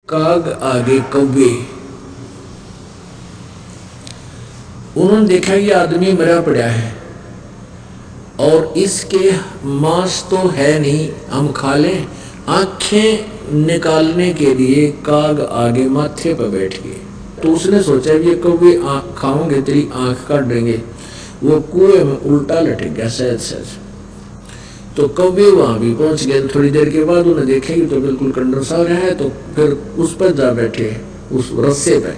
काग आगे कौवे। उन्होंने देखा ये आदमी मरा पड़ा है और इसके मांस तो है नहीं, हम खा लें। आंखें निकालने के लिए काग आगे माथे पर बैठ गए। तो उसने सोचा ये कौवे खाओगे तेरी आंख काट देंगे। वो कुएं में उल्टा लटक गया सहज सहज। तो कौवे वहां भी पहुंच गए। थोड़ी देर के बाद उन्हें देखेंगे तो बिल्कुल कंडर सा है, तो फिर उस पर जा बैठे, उस रस्से पे।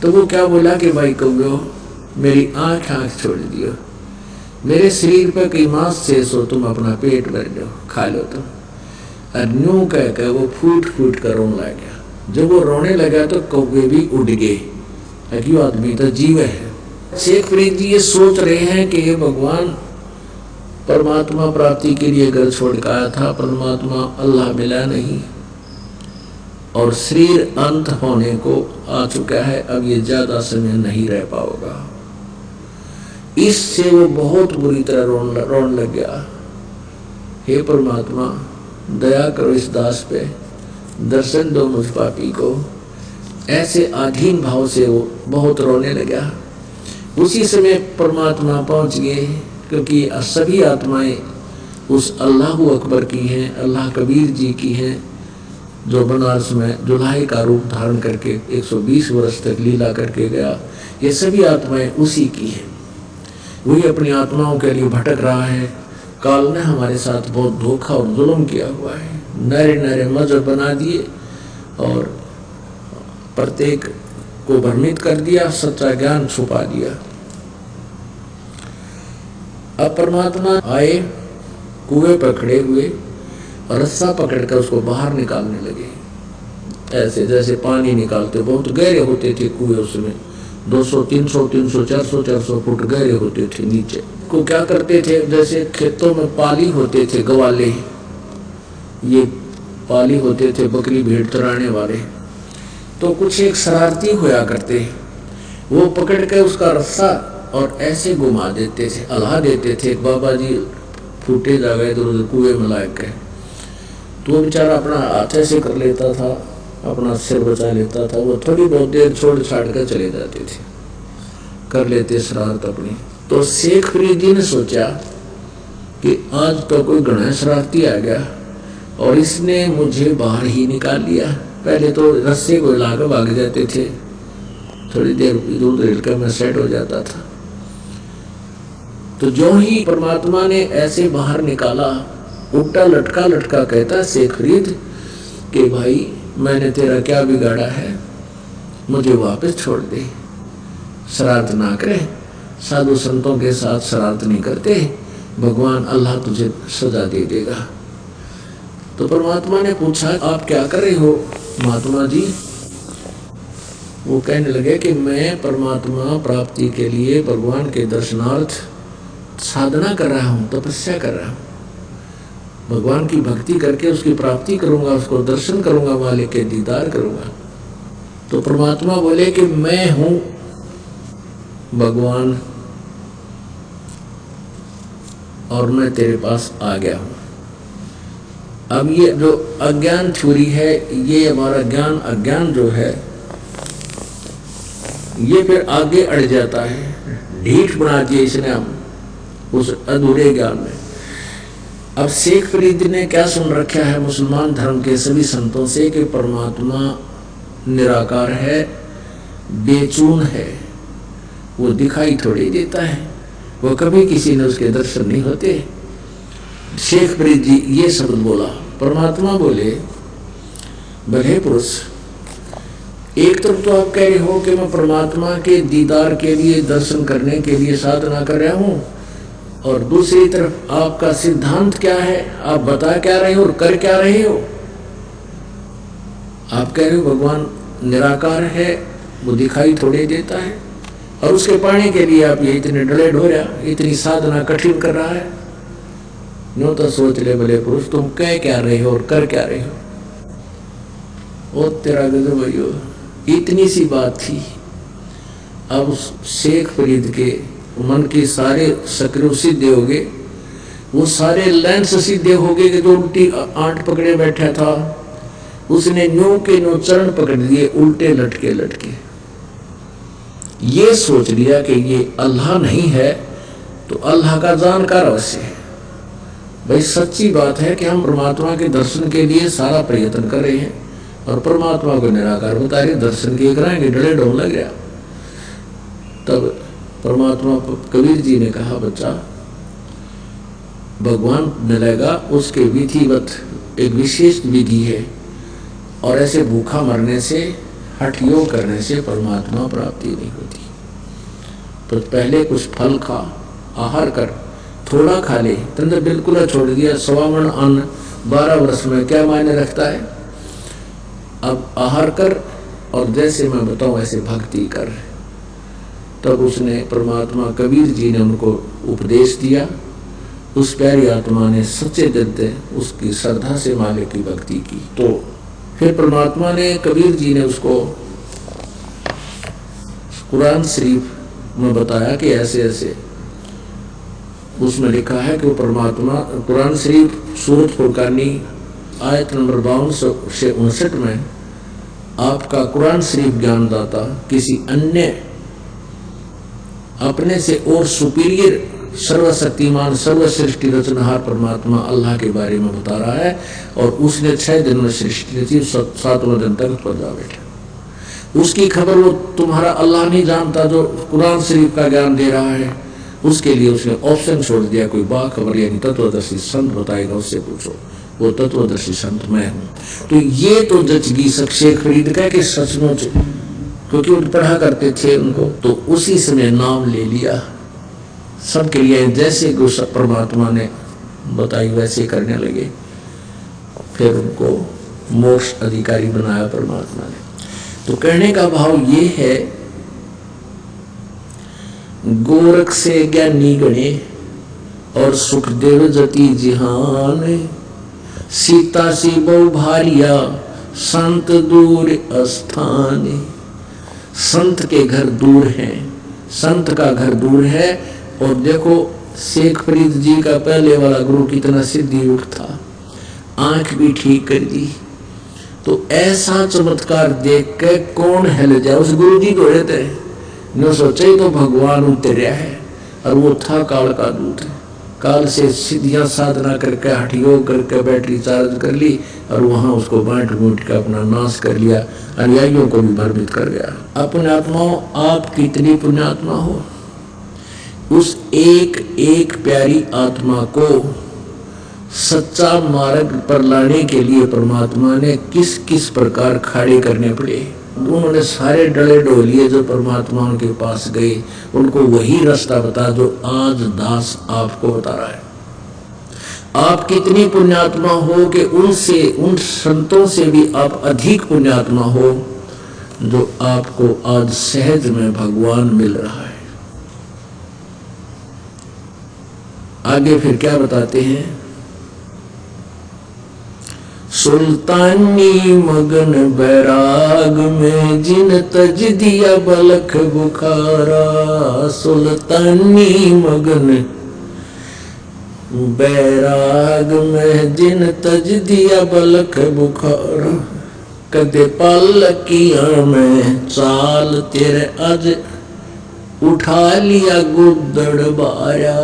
तो वो क्या बोला कि भाई कौवे मेरी आंख छोड़ दियो, मेरे शरीर पर कई मांस शेष हो, तुम अपना पेट भर लो, खा लो तुम। और न्यू कह कर वो फूट फूट कर रोने लगा। जब वो रोने लगा तो कौवे भी उड़ गए, क्यों आदमी तो जीव है। शेख फरीद जी ये सोच रहे हैं कि ये भगवान परमात्मा प्राप्ति के लिए घर छोड़ कर आया था, परमात्मा अल्लाह मिला नहीं और शरीर अंत होने को आ चुका है, अब ये ज्यादा समय नहीं रह पाएगा। इससे वो बहुत बुरी तरह रोने लग गया। हे परमात्मा दया करो इस दास पे, दर्शन दो मुझ पापी को। ऐसे आधीन भाव से वो बहुत रोने लगा। उसी समय परमात्मा पहुंच गए, क्योंकि सभी आत्माएं उस अल्लाह अकबर की हैं, अल्लाह कबीर जी की हैं, जो बनारस में जुल्हे का रूप धारण करके 120 वर्ष तक लीला करके गया। ये सभी आत्माएं उसी की हैं। वही अपनी आत्माओं के लिए भटक रहा है। काल ने हमारे साथ बहुत धोखा और जुल्म किया हुआ है, नए नए मजहब बना दिए और प्रत्येक को भ्रमित कर दिया, सच्चा ज्ञान छुपा दिया। अब परमात्मा आए, कुएं पर खड़े हुए और रस्सा पकड़कर उसको बाहर निकालने लगे। ऐसे जैसे पानी निकालते, बहुत गहरे होते थे कुएं उसमें, 200, 300, 300, 400, 400 फुट गहरे होते थे। नीचे को क्या करते थे, जैसे खेतों में पाली होते थे गवाले, ये पाली होते थे बकरी भेड़ चराने वाले, तो कुछ एक शरारती होया करते, वो पकड़ के उसका रस्सा और ऐसे घुमा देते थे, अल्हा देते थे। बाबा जी फूटे जा गए तो कुएं में लाए के, तो बेचारा अपना हाथ ऐसे कर लेता था, अपना सिर बचा लेता था। वो थोड़ी बहुत देर छोड़ छाड़ कर चले जाते थे, कर लेते शरारत अपनी। तो शेख फरीद जी ने सोचा कि आज तो कोई घना शरारती आ गया और इसने मुझे बाहर ही निकाल लिया। पहले तो रस्से को हिला कर भाग जाते थे, थोड़ी देर इधर उधर हिलकर मैं सेट हो जाता था। तो जो ही परमात्मा ने ऐसे बाहर निकाला, उल्टा लटका लटका कहता शेख फरीद कि भाई मैंने तेरा क्या बिगाड़ा है, मुझे वापस छोड़ दे, शरारत ना करे। साधु संतों के साथ शरारत नहीं करते, भगवान अल्लाह तुझे सजा दे देगा। तो परमात्मा ने पूछा आप क्या कर रहे हो महात्मा जी? वो कहने लगे कि मैं परमात्मा प्राप्ति के लिए भगवान के दर्शनार्थ साधना कर रहा हूँ, तपस्या कर रहा हूँ, भगवान की भक्ति करके उसकी प्राप्ति करूंगा, उसको दर्शन करूंगा, मालिक के दीदार करूंगा। तो परमात्मा बोले कि मैं हूं भगवान और मैं तेरे पास आ गया हूं। अब ये जो अज्ञान थ्योरी है, ये हमारा ज्ञान अज्ञान जो है ये फिर आगे अड़ जाता है, ढीठ बना दिए इसने हम उस अधूरे ज्ञान में। अब शेख फरीद ने क्या सुन रखा है मुसलमान धर्म के सभी संतों से कि परमात्मा निराकार है, बेचून है, वो दिखाई थोड़ी देता है, वो कभी किसी ने उसके दर्शन नहीं होते। शेख फरीद जी ये शब्द बोला। परमात्मा बोले भले पुरुष, एक तरफ तो आप कह रहे हो कि मैं परमात्मा के दीदार के लिए, दर्शन करने के लिए साधना कर रहा हूं, और दूसरी तरफ आपका सिद्धांत क्या है, आप बता क्या रहे हो और कर क्या रहे हो? आप कह रहे हो भगवान निराकार है, वो दिखाई थोड़ी देता है, और उसके पाने के लिए आप ये इतने डले ढोरा, इतनी साधना कठिन कर रहा है। नो तो सोच ले भले पुरुष, तुम कह क्या रहे हो और कर क्या रहे हो? ओ तेरा गजब भैया, इतनी सी बात थी। अब शेख फरीद के मन के सारे सक्रिय सीधे हो गए, वो सारे लेंस सीधे हो गए कि जो उल्टी आंट पकड़े बैठा था उसने न्यू के न्यू चरण पकड़ लिए, उल्टे लटके लटके। ये सोच लिया कि ये अल्लाह नहीं है तो अल्लाह का जानकार अवश्य है। भाई सच्ची बात है कि हम परमात्मा के दर्शन के लिए सारा प्रयत्न कर रहे हैं और परमात्मा को निराकार बता रहे, दर्शन के कराएंगे, डरे ढोल लग गया। तब परमात्मा कबीर जी ने कहा, बच्चा भगवान मिलेगा उसके विधिवत एक विशेष विधि है, और ऐसे भूखा मरने से, हठ योग करने से परमात्मा प्राप्ति नहीं होती। तो पहले कुछ फल खा, आहार कर, थोड़ा खा ले, तुमने बिल्कुल छोड़ दिया। 1.25 मन अन्न 12 वर्ष में क्या मायने रखता है। अब आहार कर और जैसे मैं बताऊं ऐसे भक्ति कर। तब उसने परमात्मा कबीर जी ने उनको उपदेश दिया। उस प्यारी आत्मा ने सच्चे दिल से उसकी श्रद्धा से मालिक की भक्ति की। तो फिर परमात्मा ने, कबीर जी ने उसको कुरान शरीफ में बताया कि ऐसे ऐसे। उसमें लिखा है कि वो परमात्मा कुरान शरीफ सूरत फुरकानी आयत नंबर 52 से 59 में आपका कुरान शरीफ ज्ञानदाता किसी अन्य अपने से और सुपीरियर सर्वशक्तिमान सर्वश्रेष्ठी रचनहार परमात्मा अल्लाह के बारे में बता रहा है। और उसने 6 दिन में सृष्टि रची, 7वें दिन तक पर जा बैठा। उसकी खबर वो तुम्हारा अल्लाह नहीं जानता जो कुरान शरीफ का ज्ञान दे रहा है। उसके लिए उसने ऑप्शन छोड़ दिया, कोई बाखबर यानी तत्वदर्शी संत बताएगा, उससे पूछो। वो तत्वदर्शी संत मैं हूँ। तो ये तो जचगी शेख फरीद का कि सचमुच, क्योंकि वो पढ़ा करते थे उनको, तो उसी समय नाम ले लिया सबके लिए। जैसे परमात्मा ने बताई वैसे करने लगे। फिर उनको मोक्ष अधिकारी बनाया परमात्मा ने। तो कहने का भाव ये है, गोरख से ज्ञानी गणे और सुखदेव जति जिहान, सीता सी बहु भारिया संत दूर स्थान। संत के घर दूर हैं, संत का घर दूर है। और देखो शेख फरीद जी का पहले वाला गुरु कितना सिद्धि युक्त था, आंख भी ठीक कर दी। तो ऐसा चमत्कार देख के कौन हिल जाए। उस गुरु जी को रहते न सोचे तो भगवान उतरिया है, और वो था काल का दूत। काल से सिद्धियां साधना करके हठ योग करके बैटरी चार्ज कर ली, और वहां उसको बांट बूट के अपना नाश कर लिया, अनुयायियों को भी भ्रमित कर गया। अपने आत्माओं, आप कितनी पुण्यात्मा हो। उस एक एक प्यारी आत्मा को सच्चा मार्ग पर लाने के लिए परमात्मा ने किस किस प्रकार खड़े करने पड़े। उन्होंने सारे डले डोलिए जो परमात्मा उनके पास गए, उनको वही रास्ता बता जो आज दास आपको बता रहा है। आप कितनी पुण्यात्मा हो कि उनसे, उन संतों से भी आप अधिक पुण्यात्मा हो जो आपको आज सहज में भगवान मिल रहा है। आगे फिर क्या बताते हैं, सुल्तानी मगन बैराग में जिन तज दिया बलख बुखारा। सुल्तानी मगन बैराग में जिन तज दिया बलख बुखारा। कदे पालकिया में चाल तेरे अज उठा लिया गुदड़ बारा।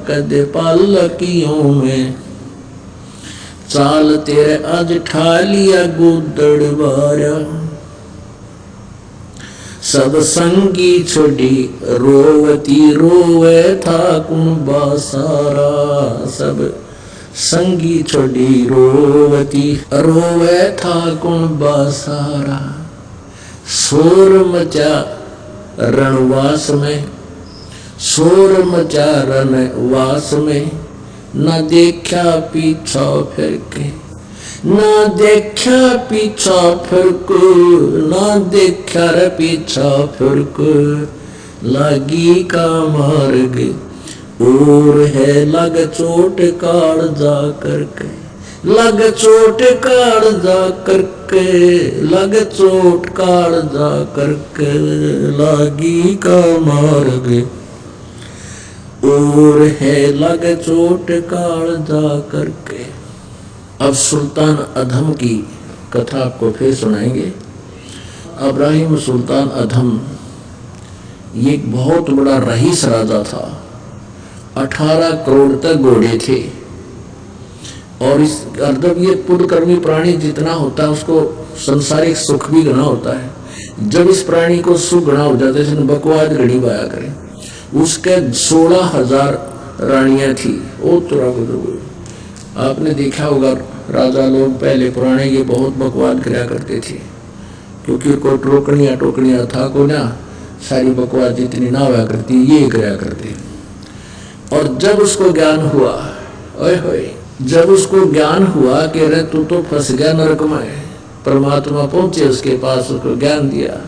कदे पालकियों में चाल तेरे आज ठा लिया गुदड़ बारा। सब संगी छोड़ी रोवती रोवे था कुंबा सारा। सब संगी छोड़ी रोवती रोवे था कुंबा सारा। शोर मचा रणवास में, शोर मचा रणवास में। न देखा पीछा फिर के, न देखा पीछा फिर को, न देखा रे पीछा फिर को। लगी का मार्ग और है लग चोट काल जा करके। लग चोट काल जा करके, लग चोट काल जा करके। लगी का मार्ग और है लग चोट काल जा करके। अब सुल्तान अधम की कथा आपको फिर सुनाएंगे। इब्राहिम सुल्तान अधम ये एक बहुत बड़ा रईस राजा था। 18 करोड़ तक घोड़े थे। और इस अर्धव ये पुण्यकर्मी प्राणी जितना होता है उसको संसारिक सुख भी घना होता है। जब इस प्राणी को सुख घना हो जाता है, बकवाद घड़ी पाया करें। उसके 16,000 रानियां थी। ओ तुरा आपने देखा होगा राजा लोग पहले पुराने ये बहुत बकवाद कराया करते थे, क्योंकि कोई टोकनिया था को ना, सारी बकवाद जितनी ना हुआ करती ये कराया करते। और जब उसको ज्ञान हुआ, ओए होए, जब उसको ज्ञान हुआ कि अरे तू तो फंस गया नरक में, परमात्मा पहुंचे उसके पास, उसको ज्ञान दिया।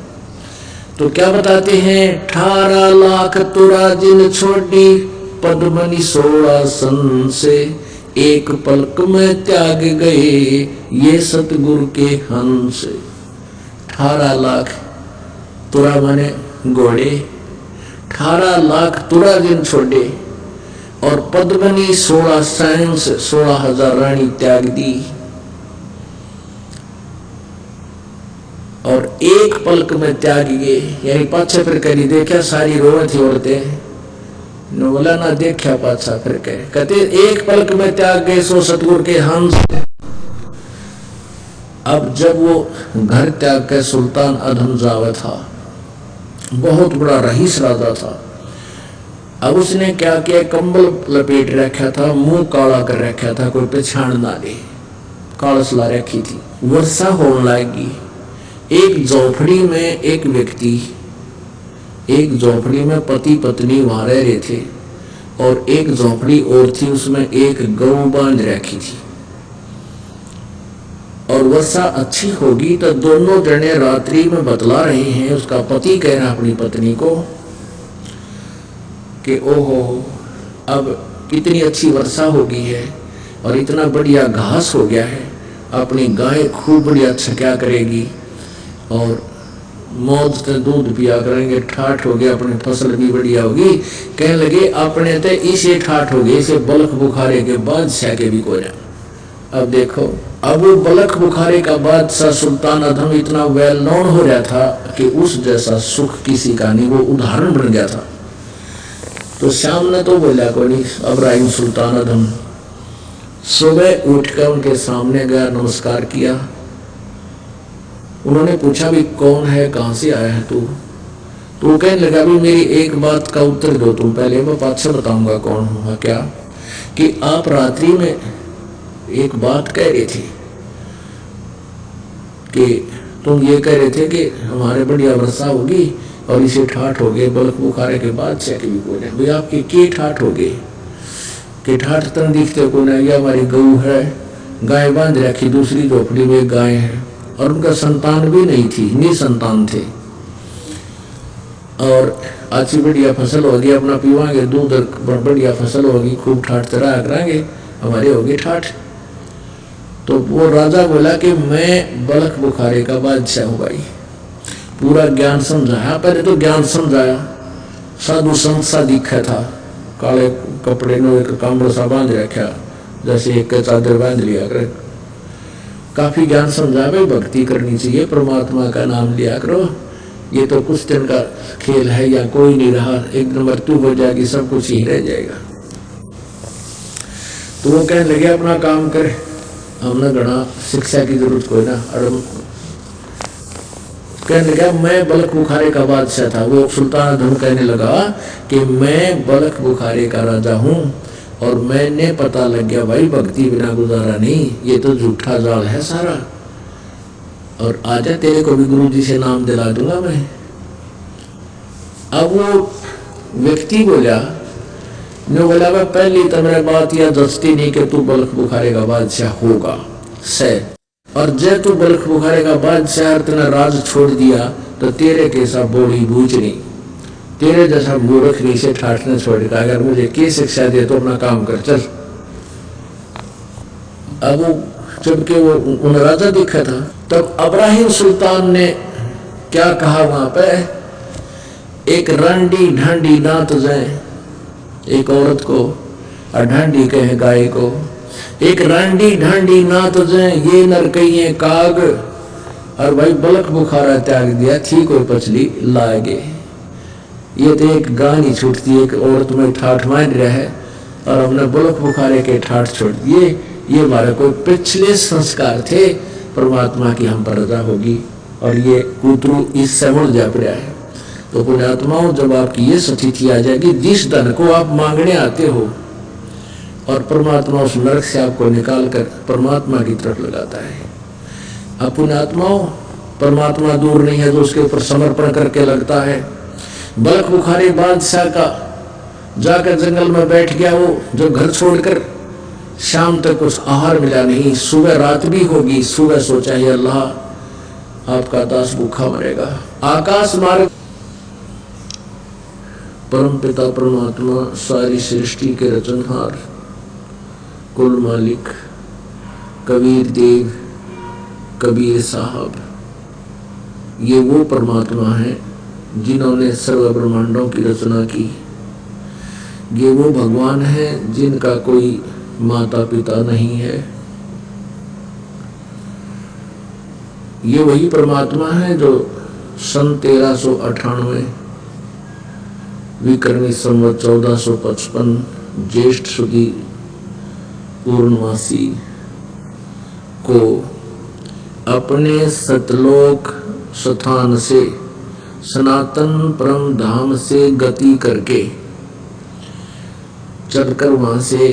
तो क्या बताते हैं, 18 लाख तुरा जिन छोड़ी पद्मनि 16 सन से, एक पलक में त्याग गए ये सतगुरु के हंस। 18 लाख तुरा माने घोड़े, 18 लाख तुरा जिन छोड़े और पद्मनी 16 साइंस 16,000 रानी त्याग दी। और एक पलक में त्याग गए, यानी पाछे फिर करी देखा सारी रोवे थी औरतें, बोला ना देखा पाछा फिर कहते एक पलक में त्याग गए सो सतगुरु के हंस। अब जब वो घर त्याग के सुल्तान अधम जावा था, बहुत बड़ा रईस राजा था। अब उसने क्या किया, कंबल लपेट रखा था, मुंह काला कर रखा था, कोई पहचान ना दे, कालस ला रखी थी। वर्षा होने लगी। एक झोपड़ी में एक व्यक्ति, एक झोपड़ी में पति पत्नी वहां रह रहे थे, और एक झोपड़ी और थी उसमें एक गौ बांध रखी थी। और वर्षा अच्छी होगी तो दोनों जने रात्रि में बतला रहे हैं। उसका पति कह रहा अपनी पत्नी को कि ओहो अब कितनी अच्छी वर्षा हो गई है और इतना बढ़िया घास हो गया है, अपनी गाय खूब बढ़िया छक्या करेगी और मौज से दूध पिया करेंगे, ठाठ हो गया, अपनी फसल भी बढ़िया होगी। कहने लगे अपने तो इसे ठाठ हो गए, इसे बलख बुखारे के बादशाह के भी को जाए। अब देखो, अब वो बलख बुखारे का बादशाह सुल्तान अधम इतना वेल नोन हो रहा था कि उस जैसा सुख किसी का नहीं, वो उदाहरण बन गया था। तो शाम ने तो बोला कोई नहीं, इब्राहिम सुल्तान अधम सुबह उठकर उनके सामने गया, नमस्कार किया। उन्होंने पूछा भी कौन है, कहां से आया है तू? तो कहने लगा भी मेरी एक बात का उत्तर दो तुम पहले, मैं पाछे बताऊंगा कौन हूँ। क्या? कि आप रात्रि में एक बात कह रहे थे कि तुम ये कह रहे थे कि हमारे बढ़िया वर्षा होगी और इसे ठाठ हो गए, बलख बुखारे के बाद चेक भी बोले भाई आपके के ठाठ हो गए कि ठाठ तन दिखते को ना, ये हमारी गऊ है, गाय बांध रखी, दूसरी झोपड़ी में गाय है और उनका संतान भी नहीं थी, निसंतान थे। और अच्छी बढ़िया फसल होगी, अपना पीवांगे दूध, बढ़िया फसल होगी, खूब ठाठ चरा कराएंगे, हमारे होगी ठाठ। तो वो राजा बोला कि मैं बलख बुखारे का बादशाह हूँ भाई। पूरा ज्ञान समझाया, पहले तो ज्ञान समझाया, साधु संत सा दिखा था, काले कपड़े ने एक कमर सा बांध रखा, जैसे एक चादर बांध लिया करे, काफी ज्ञान समझा भाई भक्ति करनी चाहिए, परमात्मा का नाम लिया करो, ये तो कुछ दिन का खेल है या कोई नहीं रहा, एक दिन मृत्यु हो जाएगी, सब कुछ ही रह जाएगा। तो वो कहने लगे अपना काम करे, हमने घना शिक्षा की जरूरत कोई ना। कहने लगा मैं बलख बुखारे का बादशाह था। वो सुल्तान अधम कहने लगा कि मैं बलख बुखारे का राजा हूँ और मैंने पता लग गया भाई भक्ति बिना गुजारा नहीं, ये तो झूठा जाल है सारा, और आजा तेरे को भी गुरु जी से नाम दिला दूंगा मैं। अब वो व्यक्ति बोला मैं पहली तो मेरे बात यह दस्ती नहीं कि तू बलख बुखारे का बादशाह होगा से, और जब तू बलख बुखारे का बादशाह तेरा राज छोड़ दिया तो तेरे कैसा बोली बूझ नहीं, तेरे जैसा मूर्ख नहीं से ठाठने छोड़ेगा। अगर मुझे क्या शिक्षा दे तो अपना काम कर चल। अब वो जबकि वो उन राजा दिखा था, तब इब्राहिम सुल्तान ने क्या कहा वहां पे, एक रंडी ढंडी नात जाए एक औरत को, और ढंडी कहे गाय को, एक रांडी ढांडी ना तुझे ये नर कहिए काग, और भाई बलक बुखारा त्याग दिया थी कोई पचली लागे। ये तो एक गानी छूटती, एक औरत में ठाठ मान रहा है और हमने बलक बुखारे के ठाठ छोड़ दिए। ये हमारे कोई पिछले संस्कार थे, परमात्मा की हम पर रजा होगी और ये कूतरू इससे मुड़ जा पड़ा है। तो पुण्यात्माओं, जब आपकी ये स्थिति आ जाएगी, जिस धन को आप मांगने आते हो और परमात्मा उस नरक से आपको निकाल कर परमात्मा की तरफ लगाता है। अब पुण्यात्माओं, परमात्मा दूर नहीं है, तो उसके ऊपर समर्पण करके लगता है। बलक बुखारी बादशाह का जाकर जंगल में बैठ गया, वो जो घर छोड़कर शाम तक उस आहार मिला नहीं, सुबह रात भी होगी, सुबह सोचा है अल्लाह आपका दास भूखा मरेगा। आकाश मार्ग परम पिता परमात्मा, सारी सृष्टि के रचनहार, कुल मालिक, कबीर देव, कबीर साहब, ये वो परमात्मा है जिन्होंने सर्व ब्रह्मांडों की रचना की। ये वो भगवान है जिनका कोई माता पिता नहीं है। ये वही परमात्मा है जो सन 1398 विक्रमी संवत 1455 ज्येष्ठ सुदी पूर्णमासी को अपने सतलोक स्थान से, सनातन परम धाम से गति करके चलकर वहां से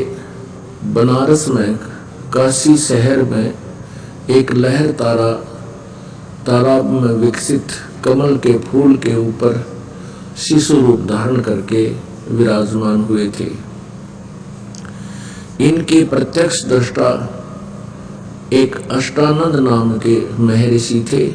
बनारस में, काशी शहर में एक लहर तारा तालाब में विकसित कमल के फूल के ऊपर शिशु रूप धारण करके विराजमान हुए थे। इनके प्रत्यक्ष दृष्टा एक अष्टानंद नाम के महर्षि थे।